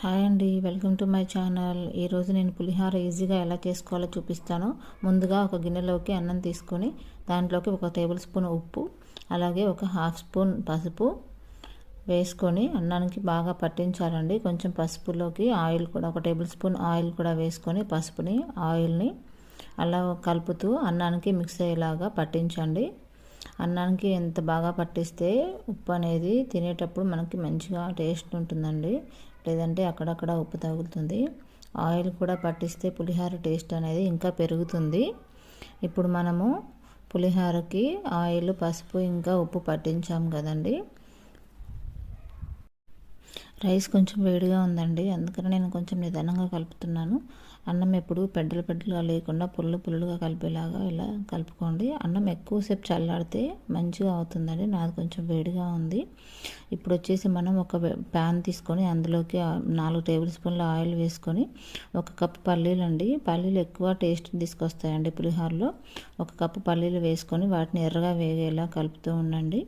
Hi అండి, welcome to my channel. ఈరోజు నేను పులిహోర ఈజీగా ఎలా చేసుకోవాలో చూపిస్తాను. ముందుగా ఒక గిన్నెలోకి అన్నం తీసుకొని దాంట్లోకి 1 టేబుల్ స్పూన్ ఉప్పు, అలాగే 1/2 స్పూన్ పసుపు వేసుకొని అన్నానికి బాగా పట్టించాలండి. కొంచెం పసుపులోకి ఆయిల్ కూడా 1 టేబుల్ స్పూన్ ఆయిల్ కూడా వేసుకొని ఆయిల్ని అలా కలుపుతూ అన్నానికి మిక్స్ అయ్యేలాగా పట్టించండి. అన్నానికి ఎంత బాగా పట్టిస్తే ఉప్పు అనేది తినేటప్పుడు మనకి మంచిగా టేస్ట్ ఉంటుందండి. లేదంటే అక్కడక్కడ ఉప్పు తగులుతుంది. ఆయిల్ కూడా పట్టిస్తే పులిహోర టేస్ట్ అనేది ఇంకా పెరుగుతుంది. ఇప్పుడు మనము పులిహోరకి ఆయిల్, పసుపు ఇంకా ఉప్పు పట్టించాం కదండి. రైస్ కొంచెం వేడిగా ఉందండి, అందుకని నేను కొంచెం నిదానంగా కలుపుతున్నాను. అన్నం ఎప్పుడు పెద్దలుగా లేకుండా పుల్లుగా కలిపేలాగా ఇలా కలుపుకోండి. అన్నం ఎక్కువసేపు చల్లారితే మంచిగా అవుతుందండి. నాది కొంచెం వేడిగా ఉంది. ఇప్పుడు వచ్చేసి మనం ఒక ప్యాన్ తీసుకొని అందులోకి 4 టేబుల్ స్పూన్ల ఆయిల్ వేసుకొని 1 కప్పు పల్లీలు అండి. పల్లీలు ఎక్కువ టేస్ట్ తీసుకొస్తాయండి పులిహోరలో. 1 కప్పు పల్లీలు వేసుకొని వాటిని ఎర్రగా వేగేలా కలుపుతూ ఉండండి.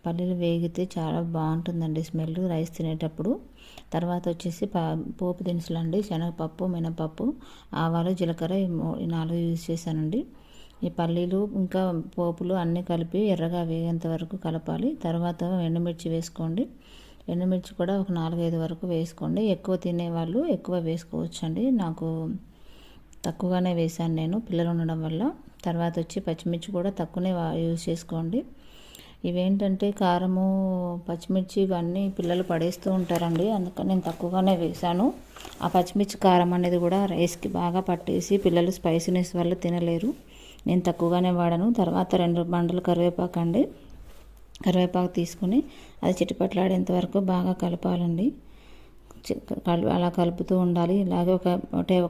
పల్లీలు వేగితే చాలా బాగుంటుందండి స్మెల్ రైస్ తినేటప్పుడు. తర్వాత వచ్చేసి పోపు దినుసులు అండి. శనగపప్పు, మినపప్పు, ఆవాలు, జీలకర్ర ఈ 4 యూజ్ చేశానండి. ఈ పల్లీలు ఇంకా పోపులు అన్నీ కలిపి ఎర్రగా వేగేంత వరకు కలపాలి. తర్వాత ఎండుమిర్చి వేసుకోండి. ఎండుమిర్చి కూడా ఒక 4-5 వరకు వేసుకోండి. ఎక్కువ తినేవాళ్ళు ఎక్కువ వేసుకోవచ్చండి. నాకు తక్కువగానే వేశాను నేను, పిల్లలు ఉండడం వల్ల. తర్వాత వచ్చి పచ్చిమిర్చి కూడా తక్కువనే యూజ్ చేసుకోండి. ఇవేంటంటే కారము, పచ్చిమిర్చి ఇవన్నీ పిల్లలు పడేస్తూ ఉంటారండి, అందుకని నేను తక్కువగానే వేశాను. ఆ పచ్చిమిర్చి కారం అనేది కూడా రైస్కి బాగా పట్టేసి పిల్లలు స్పైసీనెస్ వల్ల తినలేరు. నేను తక్కువగానే వాడాను. తర్వాత 2 బండలు కరివేపాకు అండి. కరివేపాకు తీసుకుని అది చిటిపట్లాడేంత వరకు బాగా కలపాలండి. అలా కలుపుతూ ఉండాలి. ఇలాగే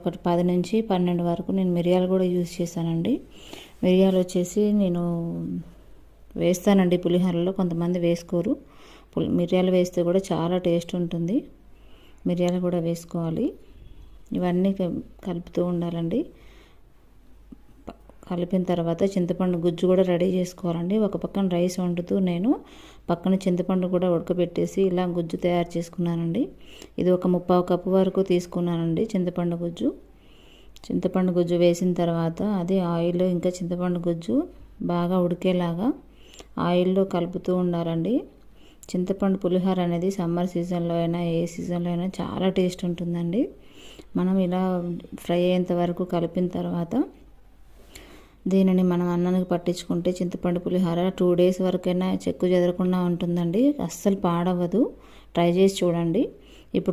ఒక 10 నుంచి 12 వరకు నేను మిరియాలు కూడా యూజ్ చేశానండి. మిరియాలు వచ్చేసి నేను వేస్తానండి పులిహోరలో, కొంతమంది వేసుకోరు. మిరియాలు వేస్తే కూడా చాలా టేస్ట్ ఉంటుంది. మిరియాలు కూడా వేసుకోవాలి. ఇవన్నీ కలుపుతూ ఉండాలండి. కలిపిన తర్వాత చింతపండు గుజ్జు కూడా రెడీ చేసుకోవాలండి. ఒక పక్కన రైస్ వండుతూ నేను పక్కన చింతపండు కూడా ఉడకబెట్టేసి ఇలా గుజ్జు తయారు చేసుకున్నానండి. ఇది ఒక 3/4 కప్పు వరకు తీసుకున్నానండి చింతపండు గుజ్జు. చింతపండు గుజ్జు వేసిన తర్వాత అది ఆయిల్ ఇంకా చింతపండు గుజ్జు బాగా ఉడికేలాగా ఆయిల్లో కలుపుతూ ఉండాలండి. చింతపండు పులిహోర అనేది సమ్మర్ సీజన్లో అయినా ఏ సీజన్లో అయినా చాలా టేస్ట్ ఉంటుందండి. మనం ఇలా ఫ్రై అయ్యేంత వరకు కలిపిన తర్వాత దీనిని మనం అన్నానికి పట్టించుకుంటే చింతపండు పులిహోర 2 డేస్ వరకైనా చెక్కు చెదరకుండా ఉంటుందండి. అస్సలు పాడవదు. ట్రై చేసి చూడండి. ఇప్పుడు